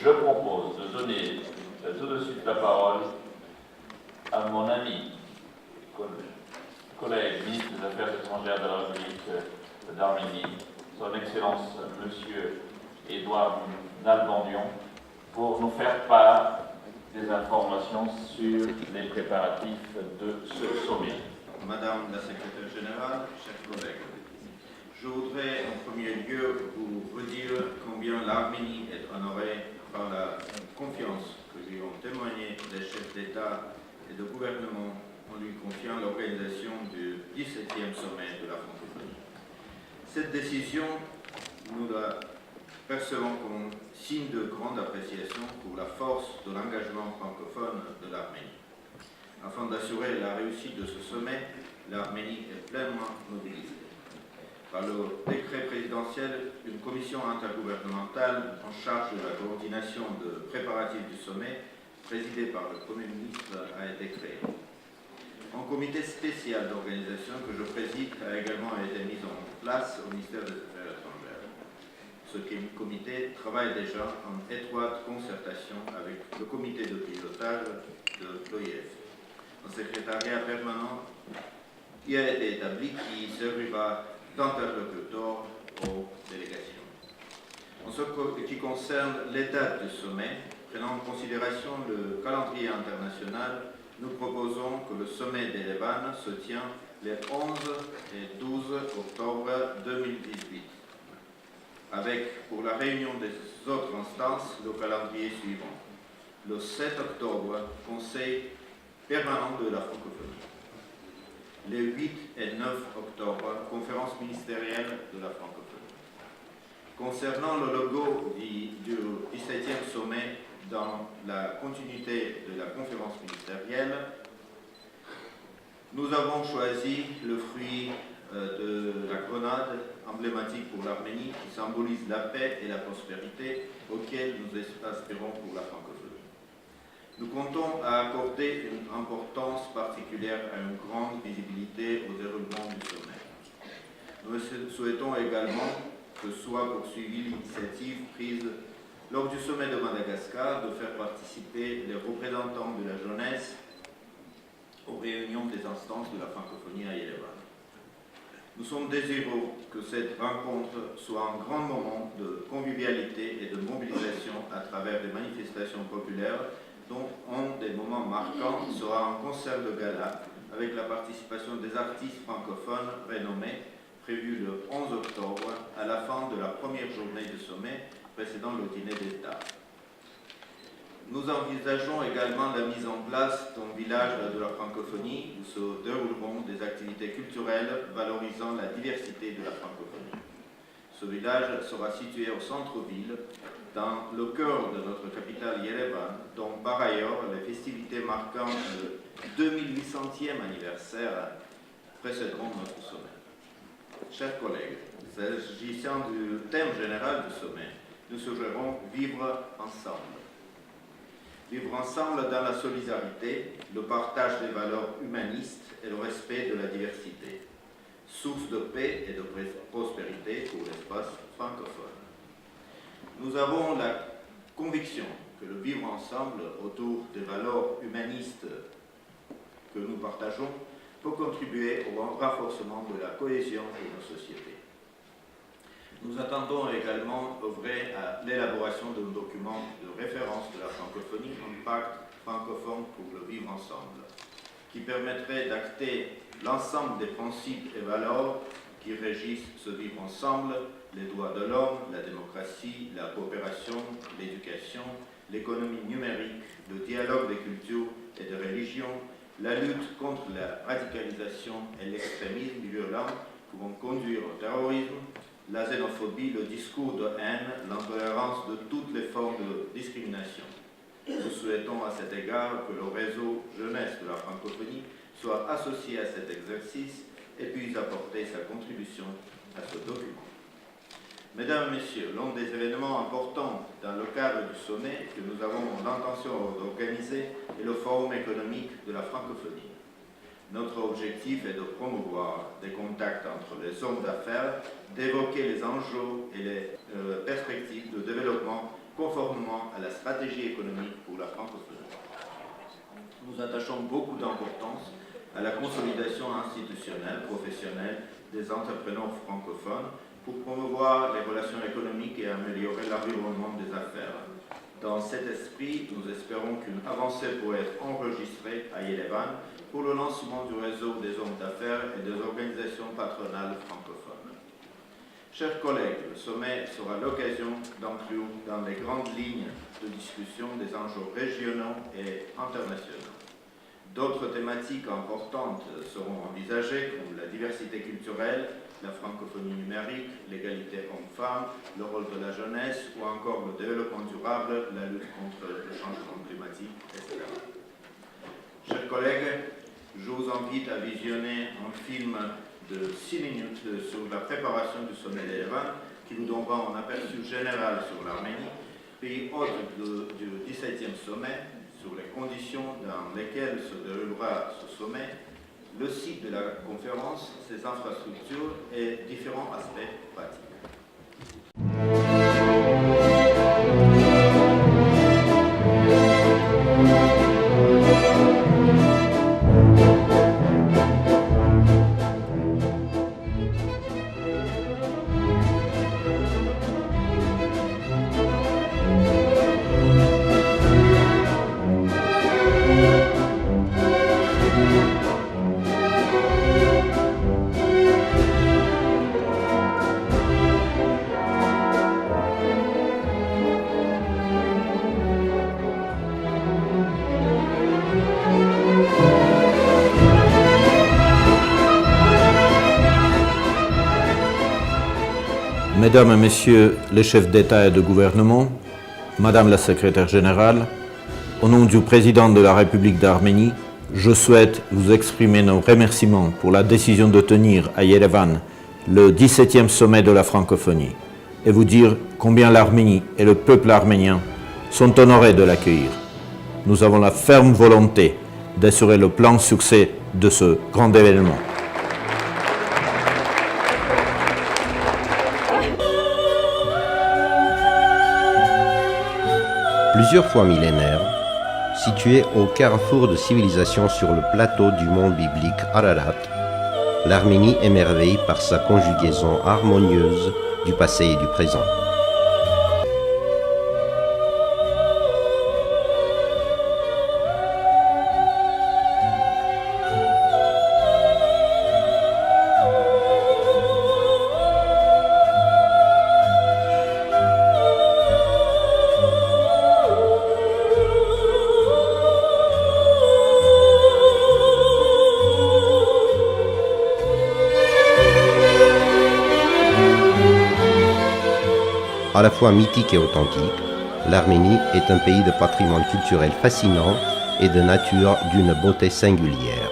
Je propose de donner tout de suite la parole à mon ami, collègue, ministre des Affaires étrangères de la République d'Arménie, son Excellence Monsieur Édouard Nalbandian, pour nous faire part des informations sur les préparatifs de ce sommet. Madame la secrétaire générale, chers collègues, je voudrais en premier lieu vous redire combien l'Arménie est honorée par la confiance que lui ont témoigné les chefs d'État et de gouvernement en lui confiant l'organisation du 17e sommet de la francophonie. Cette décision, nous la percevons comme signe de grande appréciation pour la force de l'engagement francophone de l'Arménie. Afin d'assurer la réussite de ce sommet, l'Arménie est pleinement mobilisée. Par le décret présidentiel, une commission intergouvernementale en charge de la coordination de préparatifs du sommet, présidée par le Premier ministre, a été créée. Un comité spécial d'organisation que je préside a également été mis en place au ministère des Affaires étrangères. Ce comité travaille déjà en étroite concertation avec le comité de pilotage de l'OIF. Un secrétariat permanent y a été établi qui servira d'interlocuteur aux délégations. En ce qui concerne les dates du sommet, prenant en considération le calendrier international, nous proposons que le sommet d'Erevan se tient les 11 et 12 octobre 2018, avec pour la réunion des autres instances le calendrier suivant. Le 7 octobre, Conseil permanent de la francophonie. Les 8 et 9 octobre, conférence ministérielle de la francophonie. Concernant le logo du 17e sommet, dans la continuité de la conférence ministérielle, nous avons choisi le fruit de la grenade emblématique pour l'Arménie qui symbolise la paix et la prospérité auxquelles nous aspirons pour la francophonie. Nous comptons à accorder une importance particulière à une grande visibilité au déroulement du sommet. Nous souhaitons également que soit poursuivie l'initiative prise lors du sommet de Madagascar de faire participer les représentants de la jeunesse aux réunions des instances de la francophonie à Yerevan. Nous sommes désireux que cette rencontre soit un grand moment de convivialité et de mobilisation à travers des manifestations populaires dont un des moments marquants sera un concert de gala avec la participation des artistes francophones renommés prévu le 11 octobre à la fin de la première journée du sommet précédant le dîner d'État. Nous envisageons également la mise en place d'un village de la francophonie où se dérouleront des activités culturelles valorisant la diversité de la francophonie. Ce village sera situé au centre-ville, dans le cœur de notre capitale Yerevan, dont par ailleurs les festivités marquant le 2800e anniversaire précéderont notre sommet. Chers collègues, s'agissant du thème général du sommet, nous suggérons vivre ensemble. Vivre ensemble dans la solidarité, le partage des valeurs humanistes et le respect de la diversité, source de paix et de prospérité pour l'espace francophone. Nous avons la conviction que le vivre ensemble autour des valeurs humanistes que nous partageons peut contribuer au renforcement de la cohésion de nos sociétés. Nous attendons également œuvrer à l'élaboration d'un document de référence de la francophonie, un pacte francophone pour le vivre ensemble, qui permettrait d'acter l'ensemble des principes et valeurs qui régissent ce vivre ensemble, les droits de l'homme, la démocratie, la coopération, l'éducation, l'économie numérique, le dialogue des cultures et des religions, la lutte contre la radicalisation et l'extrémisme violent qui vont conduire au terrorisme, la xénophobie, le discours de haine, l'intolérance de toutes les formes de discrimination. Nous souhaitons à cet égard que le réseau jeunesse de la francophonie soit associé à cet exercice et puisse apporter sa contribution à ce document. Mesdames et Messieurs, l'un des événements importants dans le cadre du sommet que nous avons l'intention d'organiser est le Forum économique de la francophonie. Notre objectif est de promouvoir des contacts entre les hommes d'affaires, d'évoquer les enjeux et les perspectives de développement conformément à la stratégie économique pour la francophonie. Nous attachons beaucoup d'importance à la consolidation institutionnelle, professionnelle des entrepreneurs francophones pour promouvoir les relations économiques et améliorer l'environnement des affaires. Dans cet esprit, nous espérons qu'une avancée pourrait être enregistrée à Yerevan pour le lancement du réseau des hommes d'affaires et des organisations patronales francophones. Chers collègues, le sommet sera l'occasion d'inclure dans les grandes lignes de discussion des enjeux régionaux et internationaux. D'autres thématiques importantes seront envisagées comme la diversité culturelle, la francophonie numérique, l'égalité homme-femme, le rôle de la jeunesse ou encore le développement durable, la lutte contre le changement climatique, etc. Chers collègues, je vous invite à visionner un film de 6 minutes sur la préparation du sommet d'Erevan qui vous donnera un aperçu général sur l'Arménie, pays hôte du 17e sommet, sur les conditions dans lesquelles se déroulera ce sommet, le site de la conférence, ses infrastructures et différents aspects pratiques. Mesdames et Messieurs les chefs d'État et de gouvernement, Madame la Secrétaire générale, au nom du Président de la République d'Arménie, je souhaite vous exprimer nos remerciements pour la décision de tenir à Yerevan le 17e sommet de la francophonie et vous dire combien l'Arménie et le peuple arménien sont honorés de l'accueillir. Nous avons la ferme volonté d'assurer le plein succès de ce grand événement. Plusieurs fois millénaire, situé au carrefour de civilisation sur le plateau du mont biblique Ararat, l'Arménie émerveille par sa conjugaison harmonieuse du passé et du présent. À la fois mythique et authentique, l'Arménie est un pays de patrimoine culturel fascinant et de nature d'une beauté singulière.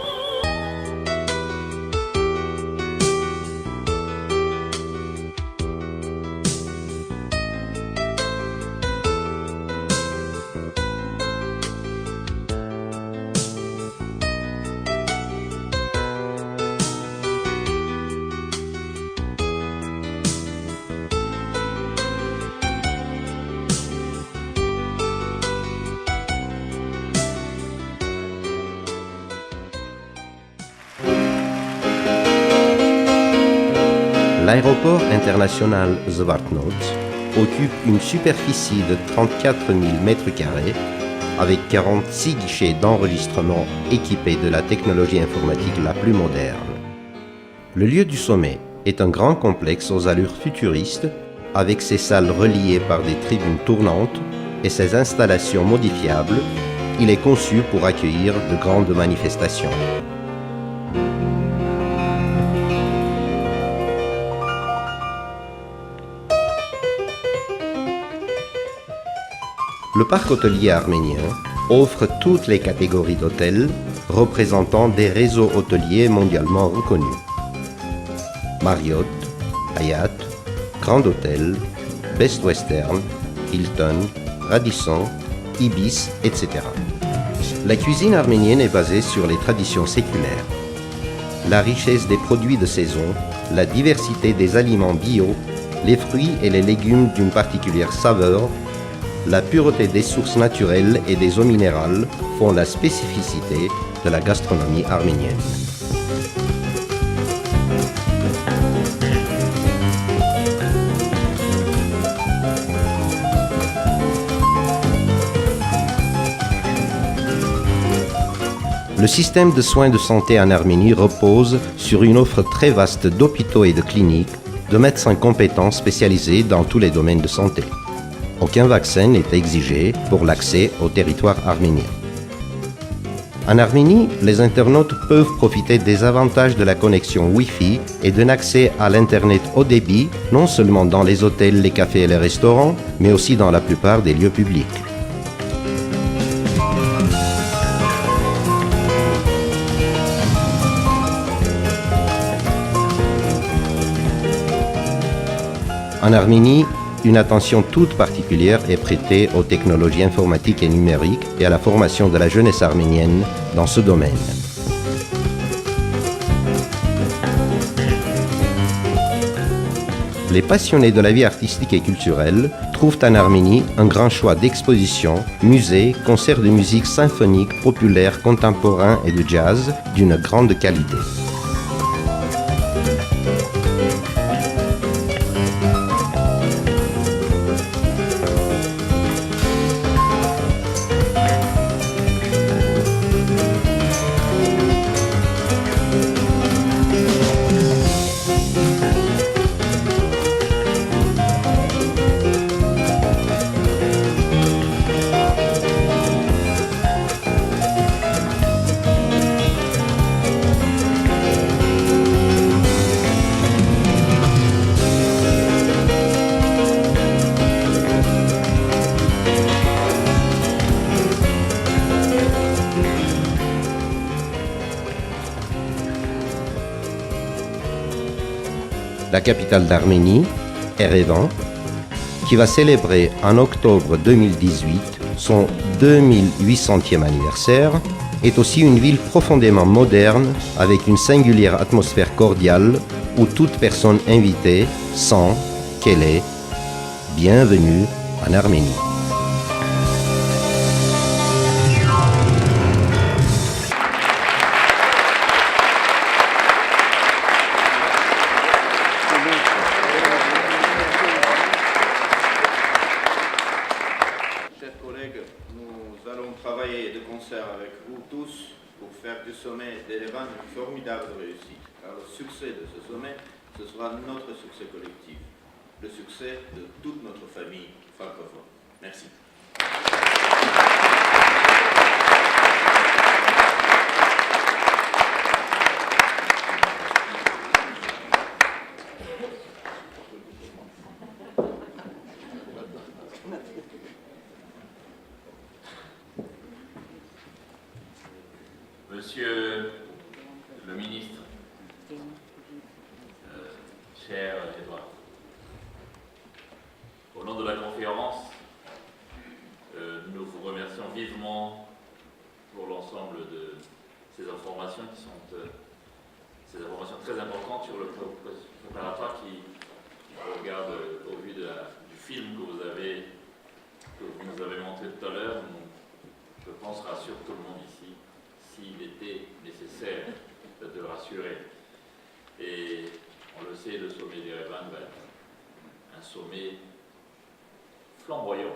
L'aéroport international Zvartnots occupe une superficie de 34 000 m² avec 46 guichets d'enregistrement équipés de la technologie informatique la plus moderne. Le lieu du sommet est un grand complexe aux allures futuristes avec ses salles reliées par des tribunes tournantes et ses installations modifiables. Il est conçu pour accueillir de grandes manifestations. Le parc hôtelier arménien offre toutes les catégories d'hôtels représentant des réseaux hôteliers mondialement reconnus. Marriott, Hyatt, Grand Hôtel, Best Western, Hilton, Radisson, Ibis, etc. La cuisine arménienne est basée sur les traditions séculaires. La richesse des produits de saison, la diversité des aliments bio, les fruits et les légumes d'une particulière saveur la pureté des sources naturelles et des eaux minérales font la spécificité de la gastronomie arménienne. Le système de soins de santé en Arménie repose sur une offre très vaste d'hôpitaux et de cliniques, de médecins compétents spécialisés dans tous les domaines de santé. Aucun vaccin n'est exigé pour l'accès au territoire arménien. En Arménie, les internautes peuvent profiter des avantages de la connexion Wi-Fi et d'un accès à l'Internet haut débit, non seulement dans les hôtels, les cafés et les restaurants, mais aussi dans la plupart des lieux publics. En Arménie, une attention toute particulière est prêtée aux technologies informatiques et numériques et à la formation de la jeunesse arménienne dans ce domaine. Les passionnés de la vie artistique et culturelle trouvent en Arménie un grand choix d'expositions, musées, concerts de musique symphonique, populaire, contemporain et de jazz d'une grande qualité. La capitale d'Arménie, Erevan, qui va célébrer en octobre 2018 son 2800e anniversaire, est aussi une ville profondément moderne avec une singulière atmosphère cordiale où toute personne invitée sent qu'elle est bienvenue en Arménie. Chers collègues, nous allons travailler de concert avec vous tous pour faire du sommet d'Erevan une formidable réussite. Car le succès de ce sommet, ce sera notre succès collectif, le succès de toute notre famille francophone. Merci. Monsieur le ministre, cher Edouard, au nom de la conférence, nous vous remercions vivement pour l'ensemble de ces informations qui sont ces informations très importantes sur le préparatoire qui regarde au vu du film que vous nous avez montré tout à l'heure. Je pense rassure tout le monde ici, s'il était nécessaire de le rassurer. Et on le sait, le sommet d'Erevan va être un sommet flamboyant.